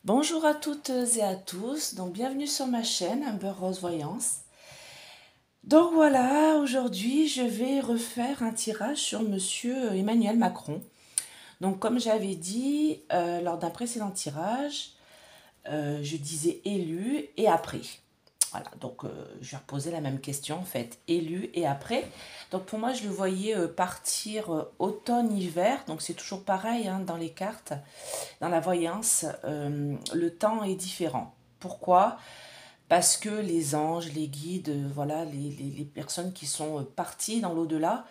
Bonjour à toutes et à tous, donc bienvenue sur ma chaîne Amber Rose Voyance. Donc voilà, aujourd'hui je vais refaire un tirage sur Monsieur Emmanuel Macron. Donc comme j'avais dit lors d'un précédent tirage, je disais élu et après. Voilà, donc je vais reposer la même question en fait, élu et après. Donc pour moi je le voyais partir automne-hiver, donc c'est toujours pareil hein, dans les cartes. Dans la voyance, le temps est différent. Pourquoi? Parce que les anges, les guides, voilà, les personnes qui sont parties dans l'au-delà,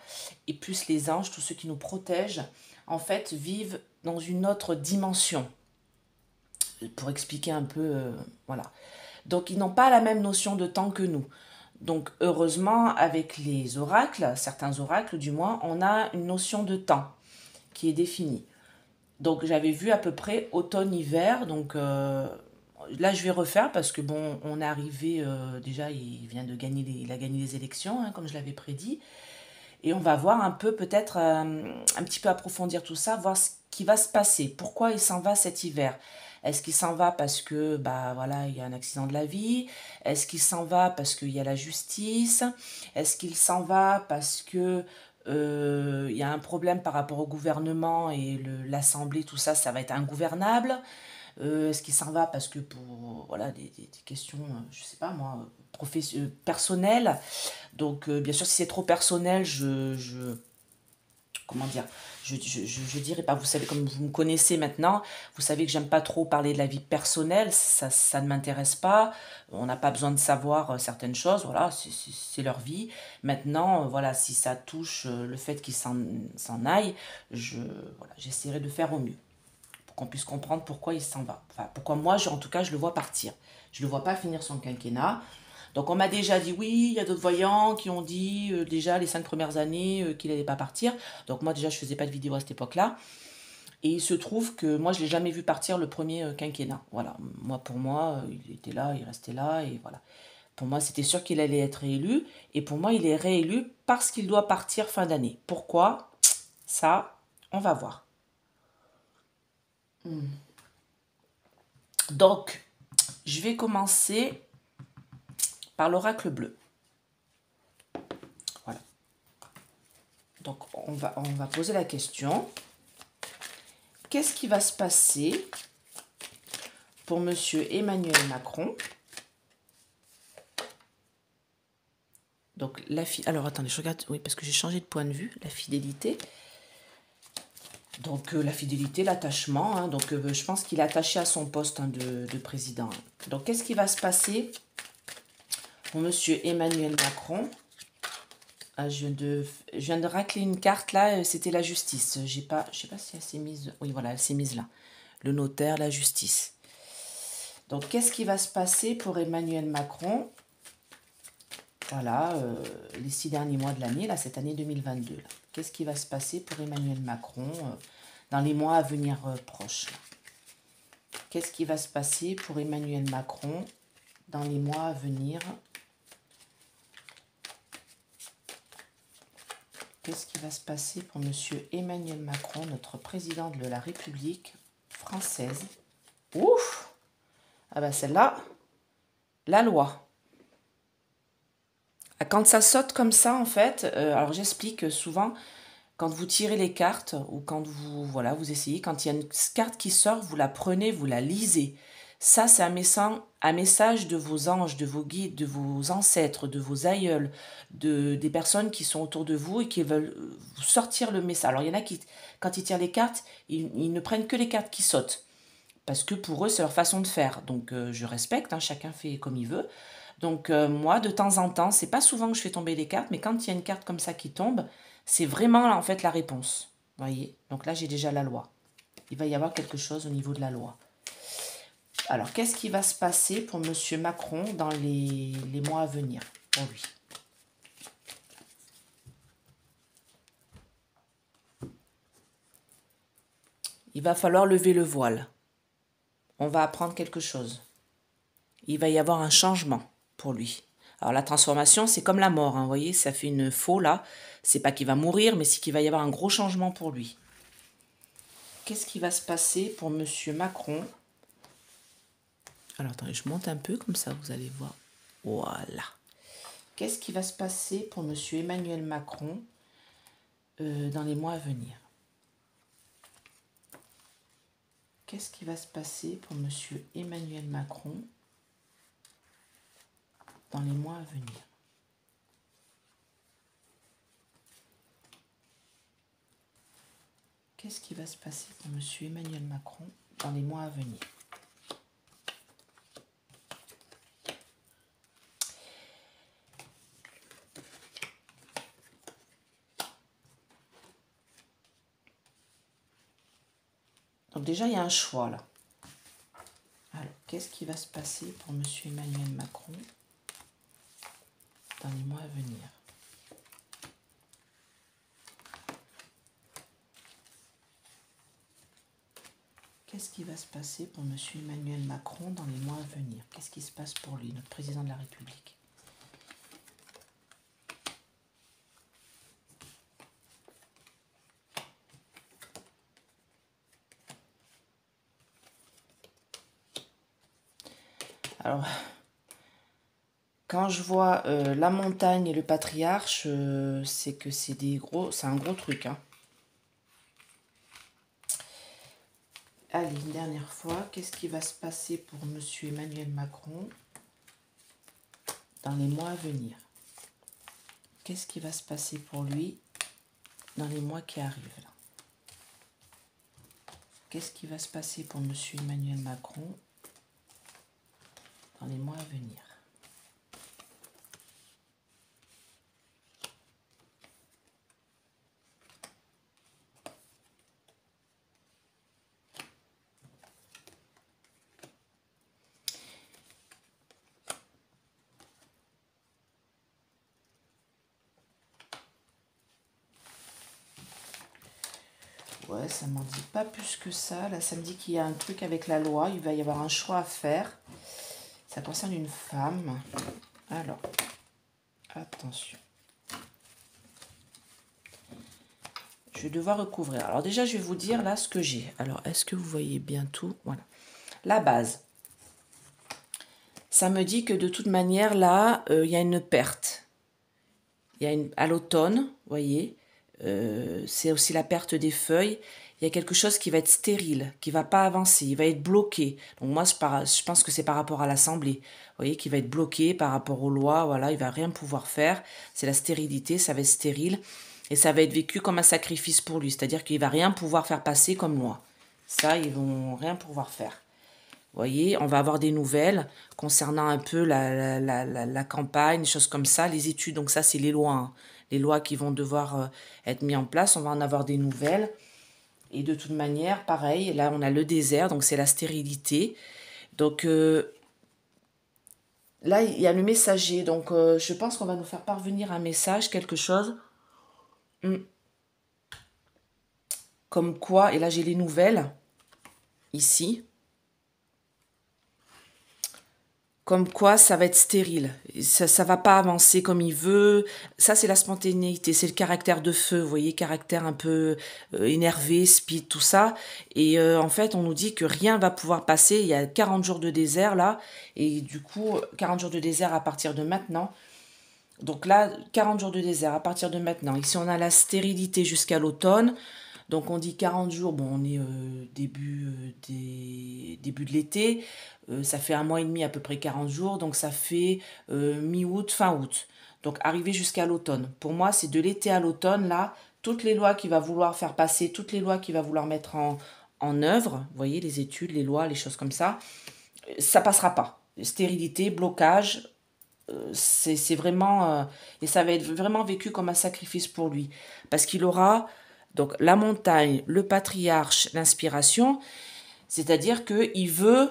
et plus les anges, tous ceux qui nous protègent, en fait, vivent dans une autre dimension. Pour expliquer un peu, voilà. Donc, ils n'ont pas la même notion de temps que nous. Donc, heureusement, avec les oracles, certains oracles du moins, on a une notion de temps qui est définie. Donc j'avais vu à peu près automne-hiver. Donc là je vais refaire parce que bon, on est arrivé, déjà il vient de gagner il a gagné les élections hein, comme je l'avais prédit. Et on va voir un peu peut-être un petit peu approfondir tout ça, voir ce qui va se passer. Pourquoi il s'en va cet hiver? Est-ce qu'il s'en va parce que bah voilà, il y a un accident de la vie? Est-ce qu'il s'en va parce qu'il y a la justice? Est-ce qu'il s'en va parce que il y a un problème par rapport au gouvernement et l'Assemblée, tout ça, ça va être ingouvernable? Est-ce qu'il s'en va parce que pour voilà, des questions, je sais pas moi, personnelles? Donc, bien sûr, si c'est trop personnel, comment dire, je dirais pas, vous savez, comme vous me connaissez maintenant, vous savez que j'aime pas trop parler de la vie personnelle, ça ne m'intéresse pas, on n'a pas besoin de savoir certaines choses, voilà, c'est leur vie. Maintenant, voilà, si ça touche le fait qu'ils s'en aillent, voilà, j'essaierai de faire au mieux pour qu'on puisse comprendre pourquoi il s'en va. Enfin, pourquoi moi, en tout cas, je le vois partir. Je le vois pas finir son quinquennat. Donc on m'a déjà dit oui, il y a d'autres voyants qui ont dit déjà les 5 premières années qu'il n'allait pas partir. Donc moi déjà je faisais pas de vidéo à cette époque-là. Et il se trouve que moi je l'ai jamais vu partir le premier quinquennat. Voilà, moi pour moi il était là, il restait là et voilà. Pour moi c'était sûr qu'il allait être réélu et pour moi il est réélu parce qu'il doit partir fin d'année. Pourquoi? Ça, on va voir. Donc je vais commencer par l'oracle bleu. Voilà. Donc on va poser la question. Qu'est-ce qui va se passer pour Monsieur Emmanuel Macron? Donc alors attendez, je regarde, oui, parce que j'ai changé de point de vue, la fidélité. Donc la fidélité, l'attachement, hein, donc je pense qu'il est attaché à son poste hein, de président. Donc qu'est-ce qui va se passer pour Monsieur Emmanuel Macron? Ah, je viens de racler une carte là, c'était la justice. Je sais pas si elle s'est mise. Oui, voilà, elle s'est mise là. Le notaire, la justice. Donc qu'est-ce qui va se passer pour Emmanuel Macron? Voilà, les 6 derniers mois de l'année, là, cette année 2022. Qu'est-ce qui va se passer pour Emmanuel Macron dans les mois à venir proches? Qu'est-ce qui va se passer pour Emmanuel Macron dans les mois à venir? Qu'est-ce qui va se passer pour Monsieur Emmanuel Macron, notre président de la République française? Ouf! Ah ben celle-là, la loi. Quand ça saute comme ça, en fait, alors j'explique souvent, quand vous tirez les cartes ou quand vous, voilà, vous essayez, quand il y a une carte qui sort, vous la prenez, vous la lisez. Ça, c'est un message de vos anges, de vos guides, de vos ancêtres, de vos aïeuls, des personnes qui sont autour de vous et qui veulent vous sortir le message. Alors, il y en a qui, quand ils tirent les cartes, ils ne prennent que les cartes qui sautent parce que pour eux, c'est leur façon de faire. Donc, je respecte, hein, chacun fait comme il veut. Donc, moi, de temps en temps, c'est pas souvent que je fais tomber les cartes, mais quand il y a une carte comme ça qui tombe, c'est vraiment, en fait, la réponse. Vous voyez? Donc là, j'ai déjà la loi. Il va y avoir quelque chose au niveau de la loi. Alors, qu'est-ce qui va se passer pour Monsieur Macron dans les mois à venir, pour lui? Il va falloir lever le voile. On va apprendre quelque chose. Il va y avoir un changement pour lui. Alors la transformation, c'est comme la mort, hein, vous voyez, ça fait une faux là. C'est pas qu'il va mourir, mais c'est qu'il va y avoir un gros changement pour lui. Qu'est-ce qui va se passer pour Monsieur Macron Alors, attendez, je monte un peu, comme ça, vous allez voir. Voilà. Qu'est-ce qui va se passer pour monsieur Emmanuel Macron dans les mois à venir? Qu'est-ce qui va se passer pour monsieur Emmanuel Macron dans les mois à venir? Qu'est-ce qui va se passer pour monsieur Emmanuel Macron dans les mois à venir? Donc déjà, il y a un choix là. Alors, qu'est-ce qui va se passer pour monsieur Emmanuel Macron dans les mois à venir? Qu'est-ce qui va se passer pour monsieur Emmanuel Macron dans les mois à venir? Qu'est-ce qui se passe pour lui, notre président de la République? Alors, quand je vois la montagne et le patriarche, c'est que c'est un gros truc, hein. Allez, une dernière fois, qu'est-ce qui va se passer pour monsieur Emmanuel Macron dans les mois à venir? Qu'est-ce qui va se passer pour lui dans les mois qui arrivent là? Qu'est-ce qui va se passer pour monsieur Emmanuel Macron dans les mois à venir? Ouais, ça m'en dit pas plus que ça. Là, ça me dit qu'il y a un truc avec la loi. Il va y avoir un choix à faire. Ça concerne une femme. Alors, attention. Je vais devoir recouvrir. Alors déjà, je vais vous dire là ce que j'ai. Alors, est-ce que vous voyez bien tout? Voilà. La base. Ça me dit que de toute manière, là, il y a une perte. Il y a à l'automne, vous voyez, c'est aussi la perte des feuilles. Il y a quelque chose qui va être stérile, qui va pas avancer, il va être bloqué. Donc moi, je pense que c'est par rapport à l'Assemblée. Vous voyez, qui va être bloqué par rapport aux lois, voilà, il va rien pouvoir faire. C'est la stérilité, ça va être stérile. Et ça va être vécu comme un sacrifice pour lui, c'est-à-dire qu'il va rien pouvoir faire passer comme loi. Ça, ils vont rien pouvoir faire. Vous voyez, on va avoir des nouvelles concernant un peu la campagne, des choses comme ça, les études. Donc ça, c'est les lois, hein. Les lois qui vont devoir être mises en place. On va en avoir des nouvelles. Et de toute manière, pareil, là, on a le désert, donc c'est la stérilité. Donc là, il y a le messager. Donc je pense qu'on va nous faire parvenir un message, quelque chose. Comme quoi, et là, j'ai les nouvelles, ici. Comme quoi, ça va être stérile. Ça va pas avancer comme il veut. Ça, c'est la spontanéité. C'est le caractère de feu, vous voyez, caractère un peu énervé, speed, tout ça. Et en fait, on nous dit que rien va pouvoir passer. Il y a 40 jours de désert, là. Et du coup, 40 jours de désert à partir de maintenant. Donc là, 40 jours de désert à partir de maintenant. Ici, on a la stérilité jusqu'à l'automne. Donc on dit 40 jours, bon on est début de l'été, ça fait un mois et demi à peu près 40 jours, donc ça fait mi-août, fin août. Donc arriver jusqu'à l'automne. Pour moi c'est de l'été à l'automne, là, toutes les lois qu'il va vouloir faire passer, toutes les lois qu'il va vouloir mettre en œuvre, vous voyez les études, les lois, les choses comme ça passera pas. Stérilité, blocage, c'est vraiment... et ça va être vraiment vécu comme un sacrifice pour lui. Parce qu'il aura... Donc la montagne, le patriarche, l'inspiration, c'est-à-dire qu'il veut,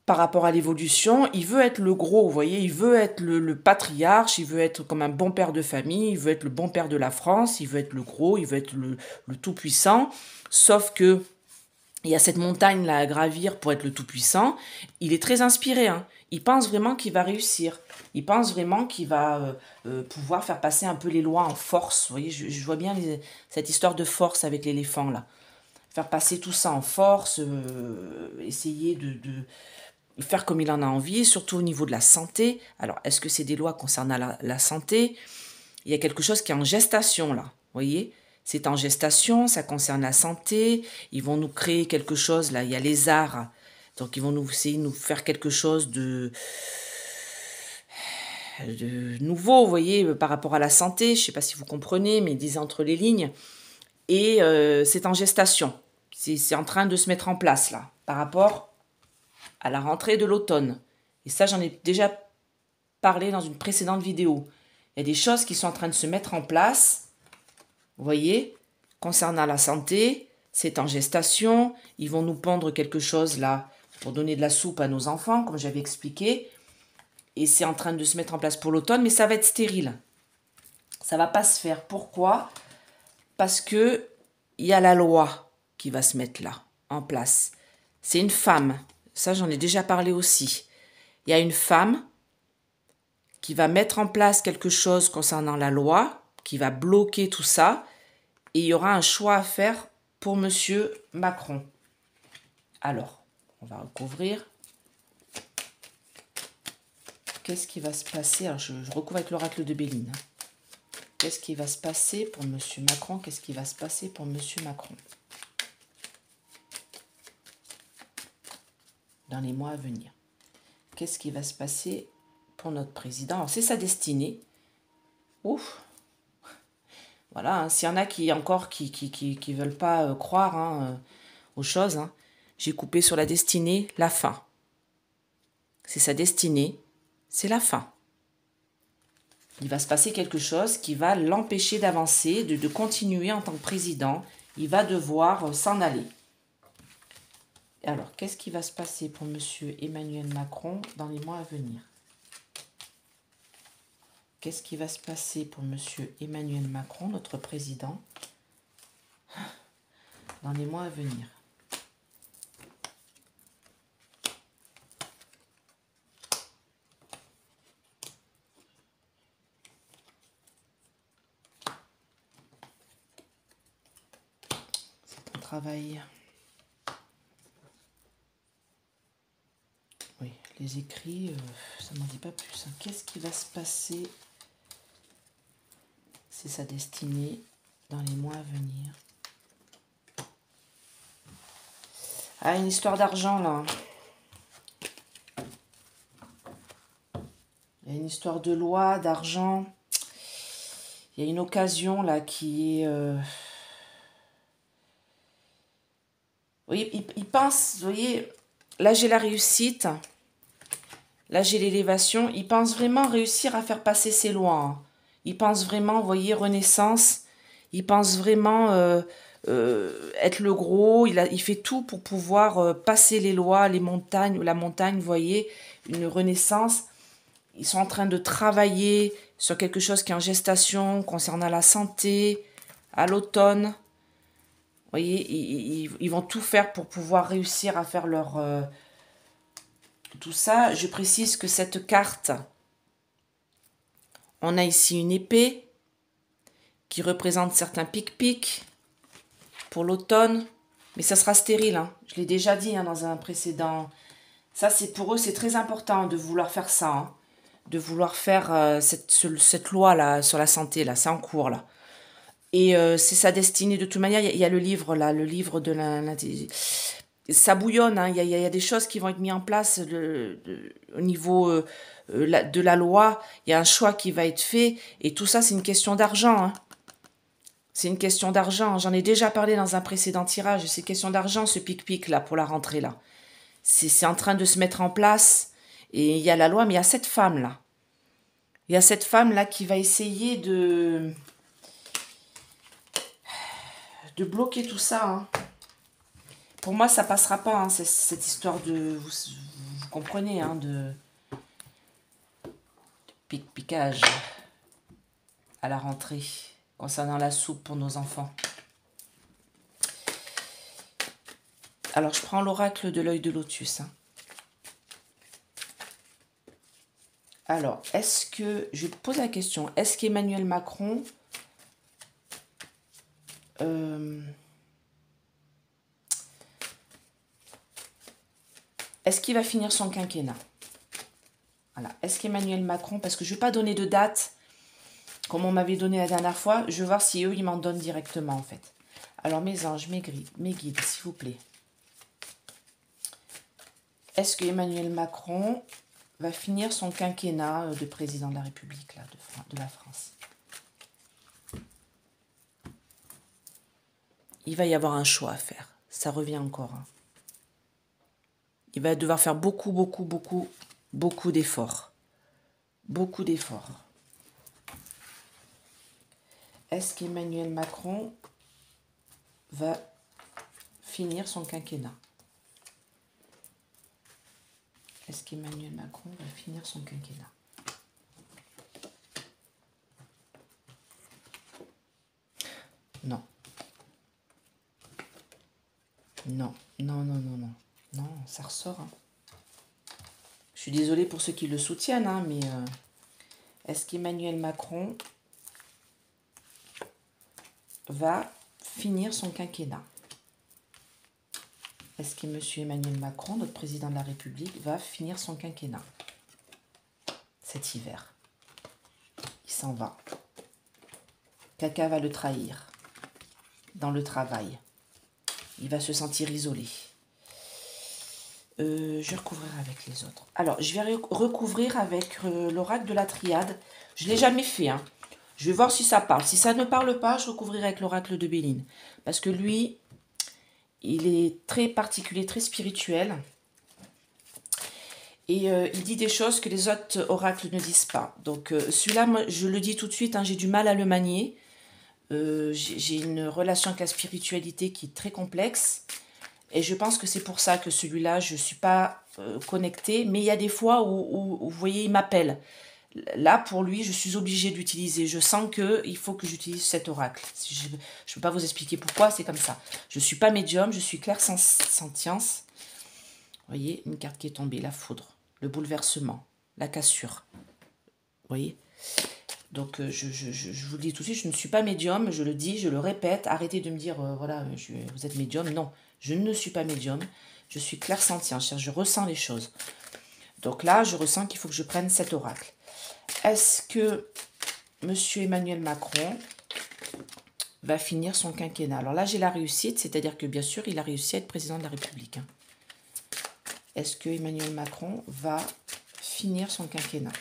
par rapport à l'évolution, il veut être le gros, vous voyez, il veut être le patriarche, il veut être comme un bon père de famille, il veut être le bon père de la France, il veut être le gros, il veut être le tout-puissant, sauf que il y a cette montagne-là à gravir pour être le tout-puissant. Il est très inspiré, hein. Il pense vraiment qu'il va réussir. Il pense vraiment qu'il va pouvoir faire passer un peu les lois en force. Vous voyez, je vois bien cette histoire de force avec l'éléphant, là. faire passer tout ça en force, essayer de faire comme il en a envie, surtout au niveau de la santé. Alors, est-ce que c'est des lois concernant la santé? Il y a quelque chose qui est en gestation, là, vous voyez? C'est en gestation, ça concerne la santé. Ils vont nous créer quelque chose, là, il y a les arts. Donc, ils vont nous essayer de nous faire quelque chose de nouveau, vous voyez, par rapport à la santé. Je ne sais pas si vous comprenez, mais disez entre les lignes. Et c'est en gestation. C'est en train de se mettre en place, là, par rapport à la rentrée de l'automne. Et ça, j'en ai déjà parlé dans une précédente vidéo. Il y a des choses qui sont en train de se mettre en place, vous voyez, concernant la santé. C'est en gestation. Ils vont nous pondre quelque chose, là, pour donner de la soupe à nos enfants, comme j'avais expliqué. Et c'est en train de se mettre en place pour l'automne, mais ça va être stérile. Ça ne va pas se faire. Pourquoi? Parce que il y a la loi qui va se mettre là, en place. C'est une femme. Ça, j'en ai déjà parlé aussi. Il y a une femme qui va mettre en place quelque chose concernant la loi, qui va bloquer tout ça, et il y aura un choix à faire pour Monsieur Macron. Alors, on va recouvrir. Qu'est-ce qui va se passer? Alors, je recouvre avec l'oracle de Béline. Qu'est-ce qui va se passer pour Monsieur Macron? Qu'est-ce qui va se passer pour Monsieur Macron dans les mois à venir? Qu'est-ce qui va se passer pour notre président? Alors, c'est sa destinée. Ouf! Voilà, hein, s'il y en a qui encore qui veulent pas croire aux choses, hein, j'ai coupé sur la destinée, la fin. C'est sa destinée, c'est la fin. Il va se passer quelque chose qui va l'empêcher d'avancer, de continuer en tant que président. Il va devoir s'en aller. Alors, qu'est-ce qui va se passer pour Monsieur Emmanuel Macron dans les mois à venir? Qu'est-ce qui va se passer pour Monsieur Emmanuel Macron, notre président, dans les mois à venir? C'est un travail. Oui, les écrits, ça ne m'en dit pas plus. Hein. Qu'est-ce qui va se passer? C'est sa destinée dans les mois à venir. Ah, une histoire d'argent, là. Il y a une histoire de loi, d'argent. Il y a une occasion, là, qui est... Oui, il pense, vous voyez, là, j'ai la réussite. Là, j'ai l'élévation. Il pense vraiment réussir à faire passer ses lois. Hein. Il pense vraiment, vous voyez, renaissance. Il pense vraiment être le gros. Il fait tout pour pouvoir passer les lois, les montagnes, la montagne, vous voyez, une renaissance. Ils sont en train de travailler sur quelque chose qui est en gestation concernant la santé, à l'automne. Vous voyez, ils vont tout faire pour pouvoir réussir à faire leur... tout ça. Je précise que cette carte, on a ici une épée qui représente certains pic-pic pour l'automne. Mais ça sera stérile, hein. Je l'ai déjà dit hein, dans un précédent. Ça, c'est pour eux, c'est très important de vouloir faire ça. Hein. De vouloir faire cette loi-là sur la santé, là. C'est en cours, là. Et c'est sa destinée. De toute manière, il y a le livre, là. Le livre de ça bouillonne. Hein. Il y a des choses qui vont être mises en place au niveau de la loi. Il y a un choix qui va être fait. Et tout ça, c'est une question d'argent, hein. C'est une question d'argent. J'en ai déjà parlé dans un précédent tirage. C'est une question d'argent, ce pic-pic, là, pour la rentrée, là. C'est en train de se mettre en place. Et il y a la loi, mais il y a cette femme-là. Il y a cette femme-là qui va essayer de bloquer tout ça. Hein. Pour moi, ça passera pas, hein, cette histoire de... Vous comprenez, hein, de pic-picage à la rentrée. Concernant la soupe pour nos enfants. Alors, je prends l'oracle de l'œil de lotus. Hein. Alors, est-ce que... Je pose la question. Est-ce qu'Emmanuel Macron... Est-ce qu'il va finir son quinquennat? Voilà. Est-ce qu'Emmanuel Macron, parce que je ne vais pas donner de date, comme on m'avait donné la dernière fois, je vais voir si eux, ils m'en donnent directement, en fait. Alors, mes anges, mes guides, s'il vous plaît. Est-ce que Emmanuel Macron va finir son quinquennat de président de la République, là, de la France? Il va y avoir un choix à faire. Ça revient encore. Hein. Il va devoir faire beaucoup d'efforts. Beaucoup d'efforts. Est-ce qu'Emmanuel Macron va finir son quinquennat? Est-ce qu'Emmanuel Macron va finir son quinquennat? Non. Non, non, non, non, non. Non, ça ressort. Hein. Je suis désolée pour ceux qui le soutiennent, hein, mais est-ce qu'Emmanuel Macron va finir son quinquennat? Est-ce que M. Emmanuel Macron, notre président de la République, va finir son quinquennat cet hiver? Il s'en va. Caca va le trahir dans le travail. Il va se sentir isolé. Je recouvrirai avec les autres. Alors, je vais recouvrir avec l'oracle de la triade. Je ne l'ai jamais fait. Hein. Je vais voir si ça parle. Si ça ne parle pas, je recouvrirai avec l'oracle de Béline. Parce que lui, il est très particulier, très spirituel. Et il dit des choses que les autres oracles ne disent pas. Donc, celui-là, moi, je le dis tout de suite, hein, j'ai du mal à le manier. J'ai une relation avec la spiritualité qui est très complexe. Et je pense que c'est pour ça que celui-là, je ne suis pas connectée. Mais il y a des fois où vous voyez, il m'appelle. Là, pour lui, je suis obligée d'utiliser. Je sens qu'il faut que j'utilise cet oracle. Je ne peux pas vous expliquer pourquoi, c'est comme ça. Je ne suis pas médium, je suis clairsentience. Vous voyez, une carte qui est tombée, la foudre, le bouleversement, la cassure. Vous voyez? Donc, je vous le dis tout de suite, je ne suis pas médium, je le dis, je le répète. Arrêtez de me dire, voilà, vous êtes médium. Non, je ne suis pas médium. Je suis clairsentience, je ressens les choses. Donc là, je ressens qu'il faut que je prenne cet oracle. Est-ce que M. Emmanuel Macron va finir son quinquennat? Alors là, j'ai la réussite, c'est-à-dire que bien sûr, il a réussi à être président de la République. Hein. Est-ce que Emmanuel Macron va finir son quinquennat?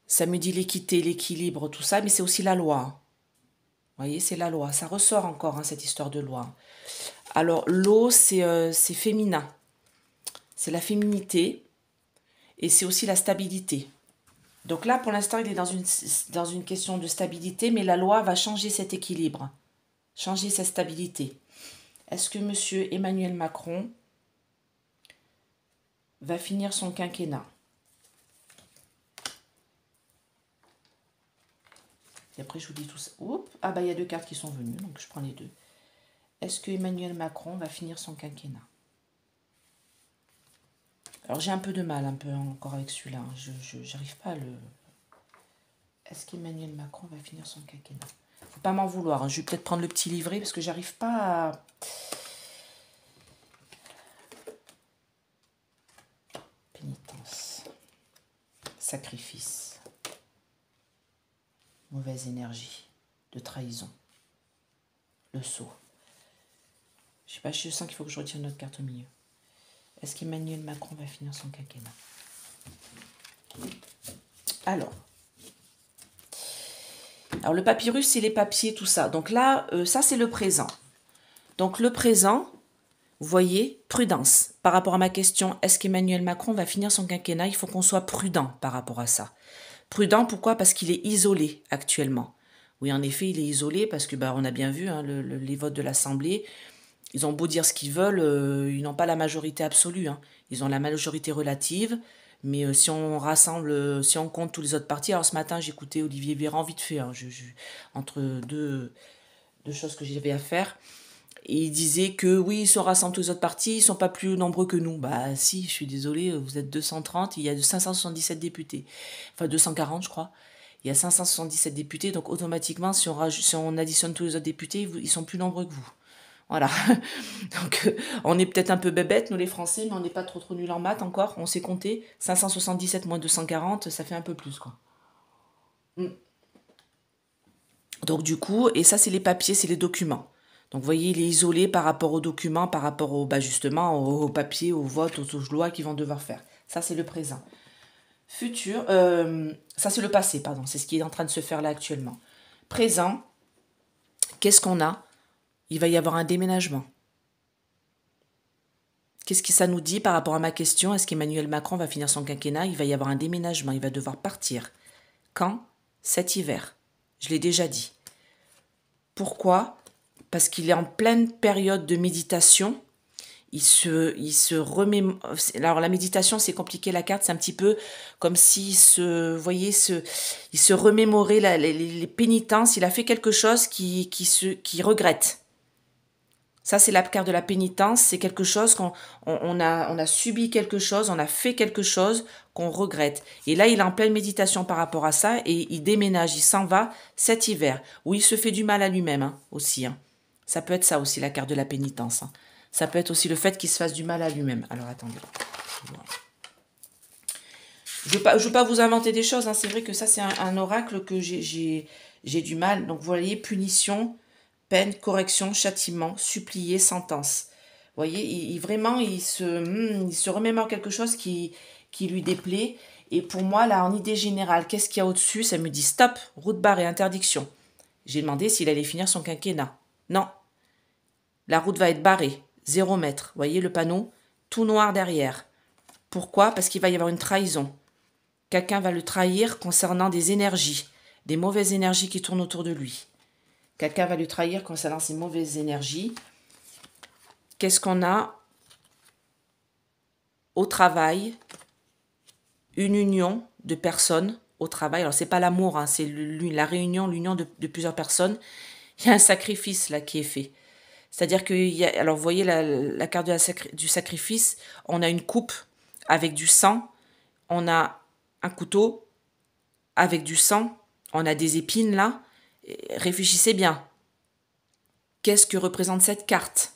Ça me dit l'équité, l'équilibre, tout ça, mais c'est aussi la loi. Vous voyez, c'est la loi. Ça ressort encore, hein, cette histoire de loi. Alors, l'eau, c'est féminin. C'est la féminité et c'est aussi la stabilité. Donc là, pour l'instant, il est dans une question de stabilité, mais la loi va changer cet équilibre, changer cette stabilité. Est-ce que M. Emmanuel Macron va finir son quinquennat? Et après, je vous dis tout ça. Oups. Ah bah, il y a deux cartes qui sont venues, donc je prends les deux. Est-ce que Emmanuel Macron va finir son quinquennat? Alors, j'ai un peu de mal, un peu encore avec celui-là. Je n'arrive pas à le... Est-ce qu'Emmanuel Macron va finir son quinquennat? Faut pas m'en vouloir. Hein. Je vais peut-être prendre le petit livret parce que j'arrive pas à... Pénitence. Sacrifice. Mauvaise énergie. De trahison. Le sceau. Je sais pas, je sens qu'il faut que je retire notre carte au milieu. Est-ce qu'Emmanuel Macron va finir son quinquennat? Alors, le papyrus, c'est les papiers, tout ça. Donc là, ça, c'est le présent. Donc le présent, vous voyez, prudence. Par rapport à ma question, est-ce qu'Emmanuel Macron va finir son quinquennat? Il faut qu'on soit prudent par rapport à ça. Prudent, pourquoi? Parce qu'il est isolé actuellement. Oui, en effet, il est isolé parce que, on a bien vu hein, les votes de l'Assemblée. Ils ont beau dire ce qu'ils veulent, ils n'ont pas la majorité absolue. Hein. Ils ont la majorité relative. Mais si on rassemble, si on compte tous les autres partis... Alors ce matin, j'écoutais Olivier Véran vite fait, hein, entre deux choses que j'avais à faire. Et il disait que oui, si on rassemble tous les autres partis, ils ne sont pas plus nombreux que nous. Bah si, je suis désolée, vous êtes 230, il y a 577 députés. Enfin 240 je crois. Il y a 577 députés, donc automatiquement, si on additionne tous les autres députés, ils sont plus nombreux que vous. Voilà. Donc, on est peut-être un peu bébête, nous les Français, mais on n'est pas trop nuls en maths encore. On sait compter. 577 moins 240, ça fait un peu plus, quoi. Mm. Donc, du coup, et ça, c'est les papiers, c'est les documents. Donc, vous voyez, il est isolé par rapport aux documents, par rapport au, bah, justement, aux papiers, aux votes, aux lois qu'ils vont devoir faire. Ça, c'est le présent. Futur, ça, c'est le passé, pardon. C'est ce qui est en train de se faire là actuellement. Présent, qu'est-ce qu'on a? Il va y avoir un déménagement. Qu'est-ce que ça nous dit par rapport à ma question? Est-ce qu'Emmanuel Macron va finir son quinquennat? Il va y avoir un déménagement, il va devoir partir. Quand? Cet hiver. Je l'ai déjà dit. Pourquoi? Parce qu'il est en pleine période de méditation. Il se remet. Alors la méditation, c'est compliqué, la carte, c'est un petit peu comme s'il se, vous voyez, il se remémorait les pénitences. Il a fait quelque chose qui regrette. Ça, c'est la carte de la pénitence. C'est quelque chose on a subi quelque chose, on a fait quelque chose qu'on regrette. Et là, il est en pleine méditation par rapport à ça et il déménage, il s'en va cet hiver, où il se fait du mal à lui-même aussi. Ça peut être ça aussi, la carte de la pénitence. Ça peut être aussi le fait qu'il se fasse du mal à lui-même. Alors, attendez. Je ne veux pas vous inventer des choses. C'est vrai que ça, c'est un oracle que j'ai du mal. Donc, vous voyez, punition, peine, correction, châtiment, supplier, sentence. Vous voyez, vraiment, il se remémore quelque chose qui lui déplaît. Et pour moi, là, en idée générale, qu'est-ce qu'il y a au-dessus? Ça me dit stop, route barrée, interdiction. J'ai demandé s'il allait finir son quinquennat. Non. La route va être barrée, 0 mètre. Vous voyez le panneau? Tout noir derrière. Pourquoi? Parce qu'il va y avoir une trahison. Quelqu'un va le trahir concernant des énergies, des mauvaises énergies qui tournent autour de lui. Quelqu'un va le trahir concernant ces mauvaises énergies. Qu'est-ce qu'on a au travail? Une union de personnes au travail. Alors, c'est pas l'amour, c'est la réunion, l'union de plusieurs personnes. Il y a un sacrifice là qui est fait. C'est-à-dire que, alors vous voyez la carte du sacrifice, on a une coupe avec du sang, on a un couteau avec du sang, on a des épines là. Réfléchissez bien. Qu'est-ce que représente cette carte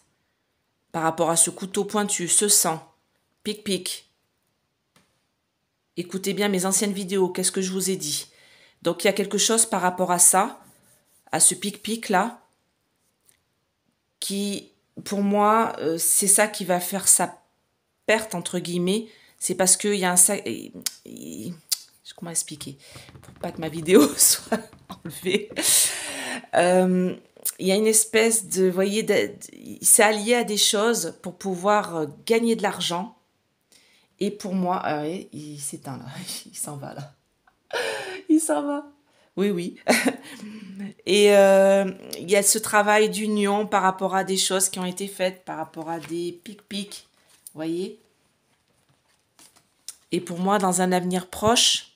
par rapport à ce couteau pointu, ce sang? Pic-pic. Écoutez bien mes anciennes vidéos, qu'est-ce que je vous ai dit? Donc il y a quelque chose par rapport à ça, à ce pic-pic là, qui, pour moi, c'est ça qui va faire sa perte, entre guillemets. C'est parce qu'il y a comment expliquer? Pour pas que ma vidéo soit enlevée. Il y a une espèce de, vous voyez, c'est allié à des choses pour pouvoir gagner de l'argent. Et pour moi, il s'éteint là, il s'en va là. Il s'en va. Oui, oui. Et il y a ce travail d'union par rapport à des choses qui ont été faites, par rapport à des pic-pic, vous voyez. Et pour moi, dans un avenir proche,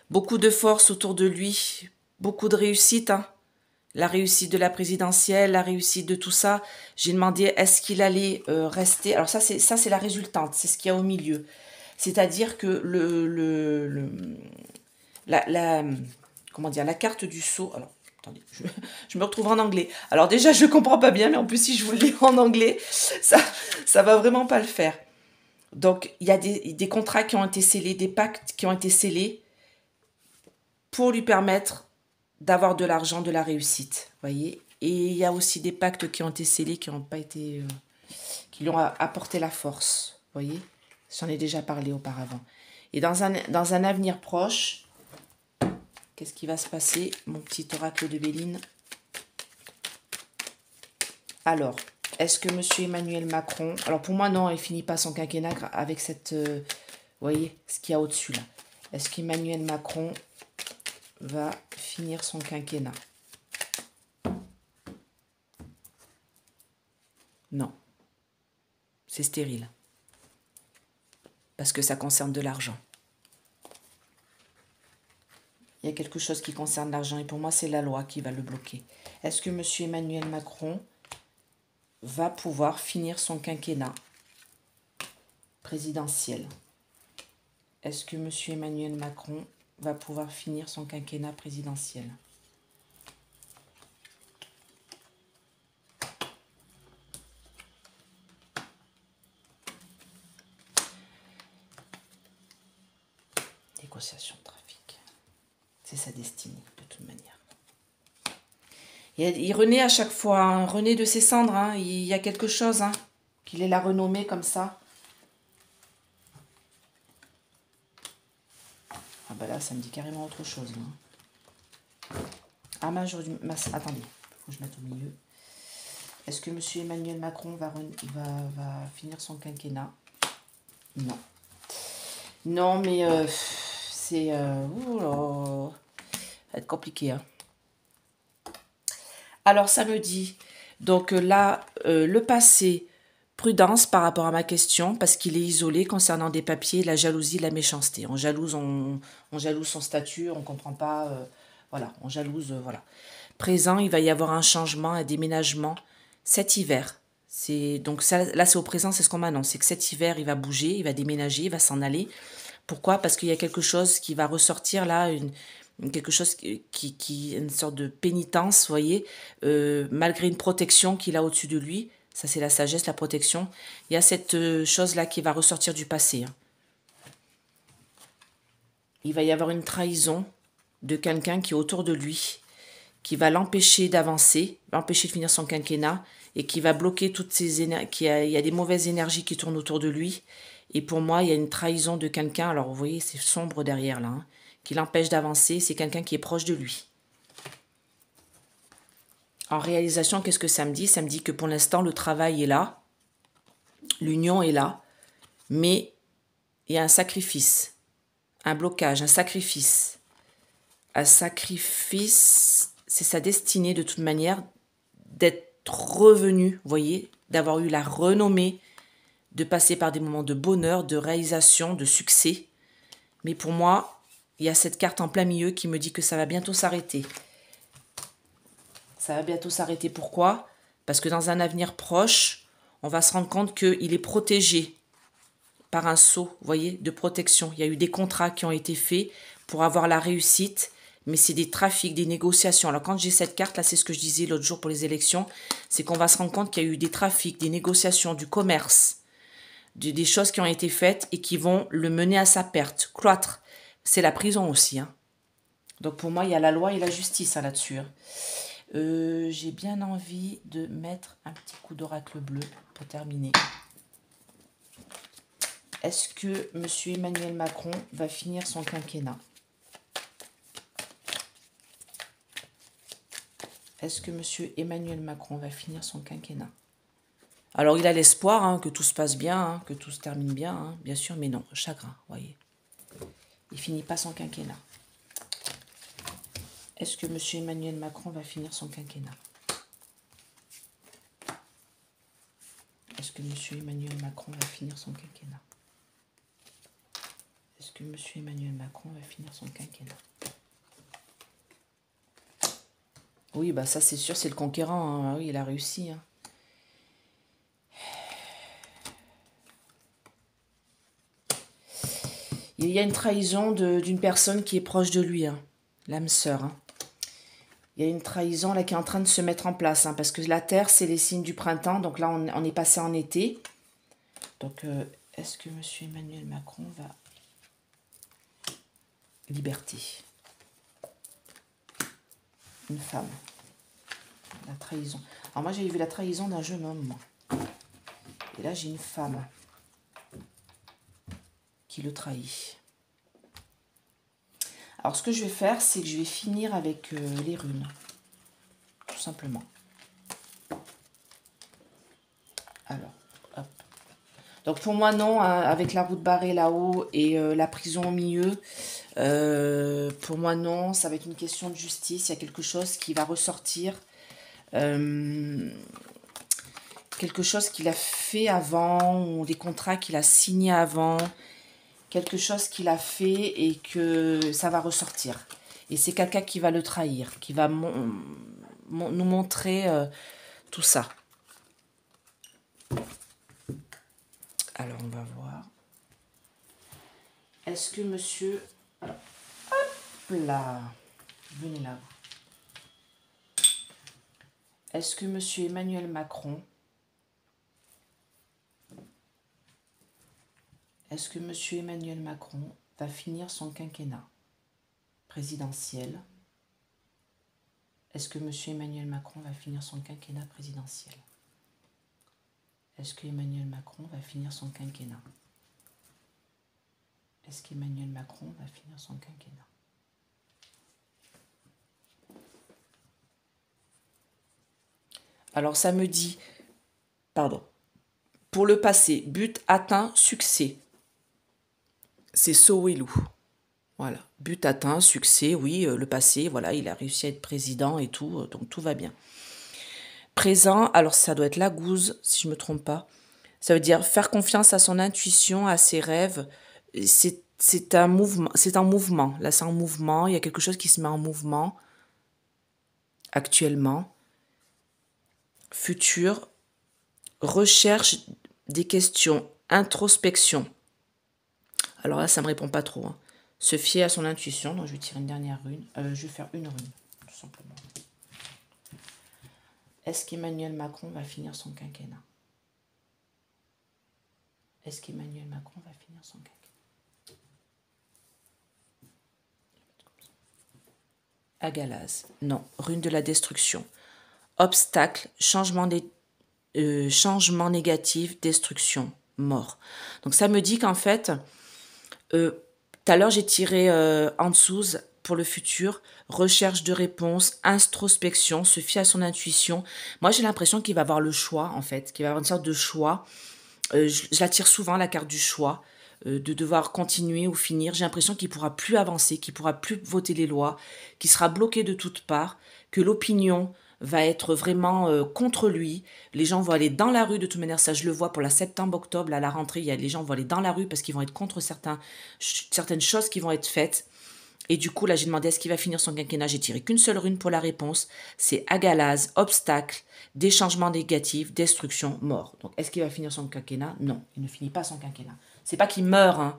beaucoup de force autour de lui, beaucoup de réussite, la réussite de la présidentielle, la réussite de tout ça. J'ai demandé est-ce qu'il allait rester. Alors ça c'est la résultante, c'est ce qu'il y a au milieu. C'est-à-dire que comment dire, la carte du sceau. Alors attendez, je me retrouve en anglais. Alors déjà je comprends pas bien, mais en plus si je vous le lis en anglais, ça va vraiment pas le faire. Donc il y a des contrats qui ont été scellés, des pactes qui ont été scellés pour lui permettre d'avoir de l'argent, de la réussite, voyez. Et il y a aussi des pactes qui ont été scellés, qui n'ont pas été, qui lui ont apporté la force, voyez. J'en ai déjà parlé auparavant. Et dans un avenir proche, qu'est-ce qui va se passer, mon petit oracle de Béline? Alors, est-ce que monsieur Emmanuel Macron... Alors pour moi, non, il finit pas son quinquennat avec cette... vous voyez, ce qu'il y a au-dessus là. Est-ce qu'Emmanuel Macron va finir son quinquennat? Non. C'est stérile. Parce que ça concerne de l'argent. Il y a quelque chose qui concerne l'argent et pour moi, c'est la loi qui va le bloquer. Est-ce que monsieur Emmanuel Macron va pouvoir finir son quinquennat présidentiel? Est-ce que monsieur Emmanuel Macron va pouvoir finir son quinquennat présidentiel? négociation de trafic. C'est sa destinée, de toute manière. Il renaît à chaque fois, hein, renaît de ses cendres. Hein. Il y a quelque chose, hein, qu'il ait la renommée comme ça. Ah bah là, ça me dit carrément autre chose. Là. Ah mince, j'aurais dû... Attendez, il faut que je mette au milieu. Est-ce que M. Emmanuel Macron va finir son quinquennat? Non. Non, mais c'est... ça va être compliqué. Hein. Alors, ça me dit... Donc là, le passé, prudence par rapport à ma question, parce qu'il est isolé concernant des papiers, la jalousie, la méchanceté. On jalouse son statut, on ne comprend pas... voilà, on jalouse... voilà. Présent, il va y avoir un changement, un déménagement cet hiver. Donc ça, là, c'est au présent, c'est ce qu'on m'annonce. C'est que cet hiver, il va bouger, il va déménager, il va s'en aller. Pourquoi? Parce qu'il y a quelque chose qui va ressortir là, quelque chose une sorte de pénitence, vous voyez, malgré une protection qu'il a au-dessus de lui. Ça, c'est la sagesse, la protection. Il y a cette chose-là qui va ressortir du passé. Hein. Il va y avoir une trahison de quelqu'un qui est autour de lui, qui va l'empêcher d'avancer, l'empêcher de finir son quinquennat, et qui va bloquer toutes ces énergies, il y a des mauvaises énergies qui tournent autour de lui. Et pour moi, il y a une trahison de quelqu'un, alors vous voyez, c'est sombre derrière là, hein, qui l'empêche d'avancer, c'est quelqu'un qui est proche de lui. En réalisation, qu'est-ce que ça me dit? Ça me dit que pour l'instant, le travail est là, l'union est là, mais il y a un sacrifice, un blocage, un sacrifice. Un sacrifice, c'est sa destinée de toute manière d'être revenu, vous voyez, d'avoir eu la renommée, de passer par des moments de bonheur, de réalisation, de succès. Mais pour moi, il y a cette carte en plein milieu qui me dit que ça va bientôt s'arrêter. Ça va bientôt s'arrêter. Pourquoi? Parce que dans un avenir proche, on va se rendre compte qu'il est protégé par un sceau, vous voyez, de protection. Il y a eu des contrats qui ont été faits pour avoir la réussite, mais c'est des trafics, des négociations. Alors quand j'ai cette carte, là, c'est ce que je disais l'autre jour pour les élections, c'est qu'on va se rendre compte qu'il y a eu des trafics, des négociations, du commerce, des choses qui ont été faites et qui vont le mener à sa perte. Cloître, c'est la prison aussi. Hein. Donc pour moi, il y a la loi et la justice hein, là-dessus. Hein. J'ai bien envie de mettre un petit coup d'oracle bleu pour terminer. Est-ce que M. Emmanuel Macron va finir son quinquennat? Est-ce que M. Emmanuel Macron va finir son quinquennat? Alors, il a l'espoir hein, que tout se passe bien, hein, que tout se termine bien, hein, bien sûr, mais non, chagrin, voyez. Il finit pas son quinquennat. Est-ce que M. Emmanuel Macron va finir son quinquennat? Est-ce que M. Emmanuel Macron va finir son quinquennat? Est-ce que M. Emmanuel Macron va finir son quinquennat? Oui, bah ça c'est sûr, c'est le conquérant. Hein. Oui, il a réussi. Hein. Il y a une trahison d'une personne qui est proche de lui, hein. L'âme sœur. Hein. Il y a une trahison là qui est en train de se mettre en place, hein, parce que la Terre, c'est les signes du printemps. Donc là, on est passé en été. Donc, est-ce que M. Emmanuel Macron va... Liberté. Une femme. La trahison. Alors moi, j'ai vu la trahison d'un jeune homme, moi. Et là, j'ai une femme qui le trahit. Alors, ce que je vais faire, c'est que je vais finir avec les runes. Tout simplement. Alors, hop. Donc, pour moi, non, hein, avec la route barrée là-haut et la prison au milieu, pour moi, non, ça va être une question de justice. Il y a quelque chose qui va ressortir. Quelque chose qu'il a fait avant, ou des contrats qu'il a signés avant, quelque chose qu'il a fait et que ça va ressortir. Et c'est quelqu'un qui va le trahir, qui va nous montrer tout ça. Alors, on va voir. Est-ce que monsieur... Alors, hop là. Venez là. Est-ce que monsieur Emmanuel Macron... Est-ce que monsieur Emmanuel Macron va finir son quinquennat présidentiel? Est-ce que M. Emmanuel Macron va finir son quinquennat présidentiel? Est-ce que Emmanuel Macron va finir son quinquennat? Est-ce qu'Emmanuel Macron va finir son quinquennat? Alors ça me dit, pardon, pour le passé, but atteint, succès. C'est Sowelou. Voilà, but atteint, succès, oui, le passé, voilà, il a réussi à être président et tout, donc tout va bien. Présent, alors ça doit être la gouze, si je ne me trompe pas. Ça veut dire faire confiance à son intuition, à ses rêves. C'est un mouvement, c'est en mouvement. Là, c'est en mouvement, il y a quelque chose qui se met en mouvement actuellement. Futur, recherche des questions, introspection. Alors là, ça ne me répond pas trop. Hein. Se fier à son intuition, donc je vais tirer une dernière rune. Je vais faire une rune, tout simplement. Est-ce qu'Emmanuel Macron va finir son quinquennat? Est-ce qu'Emmanuel Macron va finir son quinquennat? Agalaz, non. Rune de la destruction. Obstacle, changement négatif, destruction, mort. Donc ça me dit qu'en fait, tout à l'heure j'ai tiré en dessous pour le futur, recherche de réponse, introspection, se fier à son intuition. Moi j'ai l'impression qu'il va avoir le choix en fait, qu'il va avoir une sorte de choix. Je la tire souvent, la carte du choix, de devoir continuer ou finir. J'ai l'impression qu'il ne pourra plus avancer, qu'il ne pourra plus voter les lois, qu'il sera bloqué de toutes parts, que l'opinion va être vraiment contre lui. Les gens vont aller dans la rue, de toute manière, ça je le vois pour la septembre-octobre, à la rentrée, les gens vont aller dans la rue parce qu'ils vont être contre certaines choses qui vont être faites. Et du coup, là, j'ai demandé est-ce qu'il va finir son quinquennat. J'ai tiré qu'une seule rune pour la réponse. C'est agalaz, obstacle, des changements négatifs, destruction, mort. Donc, est-ce qu'il va finir son quinquennat? Non, il ne finit pas son quinquennat. C'est pas qu'il meurt, hein.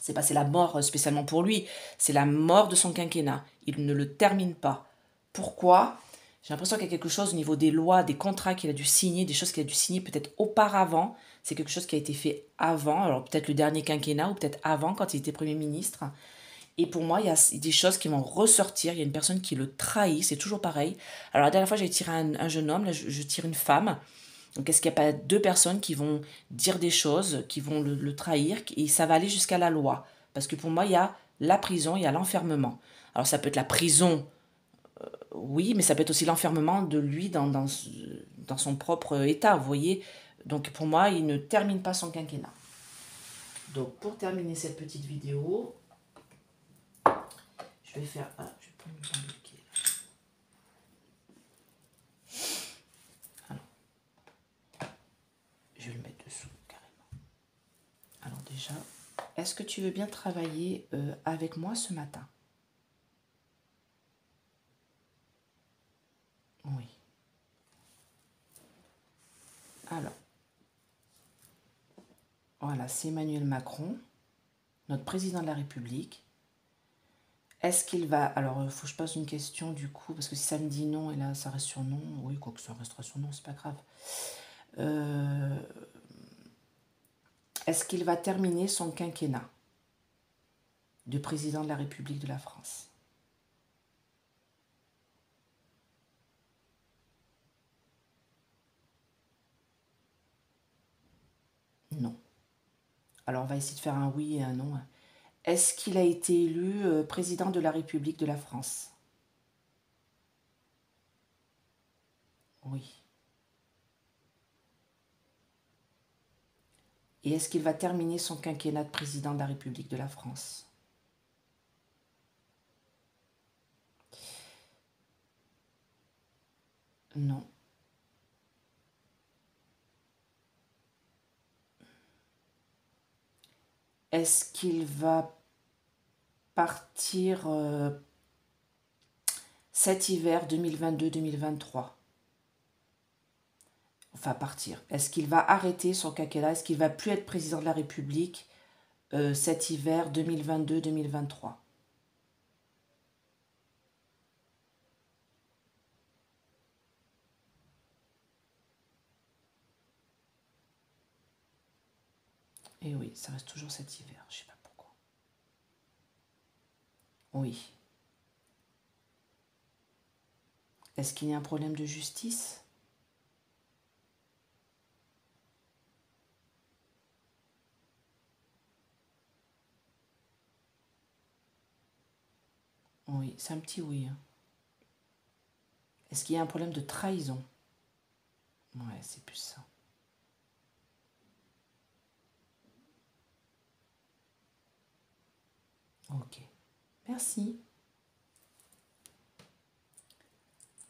C'est la mort spécialement pour lui. C'est la mort de son quinquennat. Il ne le termine pas. Pourquoi? J'ai l'impression qu'il y a quelque chose au niveau des lois, des contrats qu'il a dû signer, des choses qu'il a dû signer peut-être auparavant. C'est quelque chose qui a été fait avant. Alors, peut-être le dernier quinquennat ou peut-être avant, quand il était Premier ministre. Et pour moi, il y a des choses qui vont ressortir. Il y a une personne qui le trahit, c'est toujours pareil. Alors la dernière fois, j'avais tiré un jeune homme, là je tire une femme. Donc est-ce qu'il n'y a pas deux personnes qui vont dire des choses, qui vont le trahir, et ça va aller jusqu'à la loi? Parce que pour moi, il y a la prison, il y a l'enfermement. Alors ça peut être la prison, oui, mais ça peut être aussi l'enfermement de lui dans son propre état, vous voyez. Donc pour moi, il ne termine pas son quinquennat. Donc pour terminer cette petite vidéo, je vais faire... Ah, je vais prendre une bandeau. Alors, je vais le mettre dessous, carrément. Alors déjà, est-ce que tu veux bien travailler avec moi ce matin? Oui. Alors, voilà, c'est Emmanuel Macron, notre président de la République. Est-ce qu'il va... Alors, il faut que je pose une question du coup, parce que si ça me dit non, et là, ça reste sur non. Oui, quoi que ça restera sur non, c'est pas grave. Est-ce qu'il va terminer son quinquennat de président de la République de la France? Non. Alors, on va essayer de faire un oui et un non. Est-ce qu'il a été élu président de la République de la France? Oui. Et est-ce qu'il va terminer son quinquennat de président de la République de la France? Non. Est-ce qu'il va partir cet hiver 2022-2023? Enfin, partir. Est-ce qu'il va arrêter son quinquennat? Est-ce qu'il va plus être président de la République cet hiver 2022-2023? Et oui, ça reste toujours cet hiver, je ne sais pas pourquoi. Oui. Est-ce qu'il y a un problème de justice? Oui, c'est un petit oui, hein. Est-ce qu'il y a un problème de trahison? Ouais, c'est plus ça. Ok. Merci.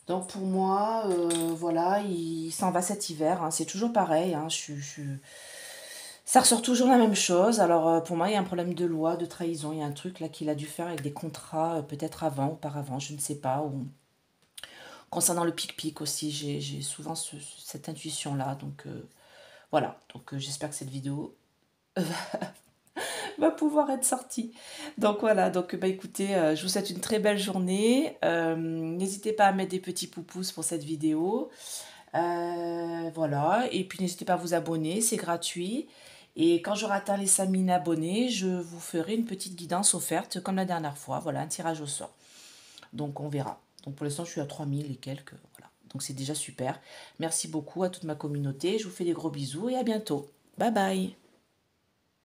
Donc pour moi, voilà, il s'en va cet hiver, hein. C'est toujours pareil, hein. Ça ressort toujours la même chose. Alors pour moi, il y a un problème de loi, de trahison. Il y a un truc là qu'il a dû faire avec des contrats, peut-être avant, auparavant, je ne sais pas. Ou concernant le pic-pic aussi, j'ai souvent cette intuition-là. Donc voilà, donc j'espère que cette vidéo va pouvoir être sortie. Donc voilà, donc bah écoutez, je vous souhaite une très belle journée. N'hésitez pas à mettre des petits pouces pour cette vidéo. Voilà, et puis n'hésitez pas à vous abonner, c'est gratuit. Et quand j'aurai atteint les 5000 abonnés, je vous ferai une petite guidance offerte comme la dernière fois. Voilà, un tirage au sort. Donc on verra. Donc pour l'instant, je suis à 3000 et quelques. Voilà. Donc c'est déjà super. Merci beaucoup à toute ma communauté. Je vous fais des gros bisous et à bientôt. Bye bye.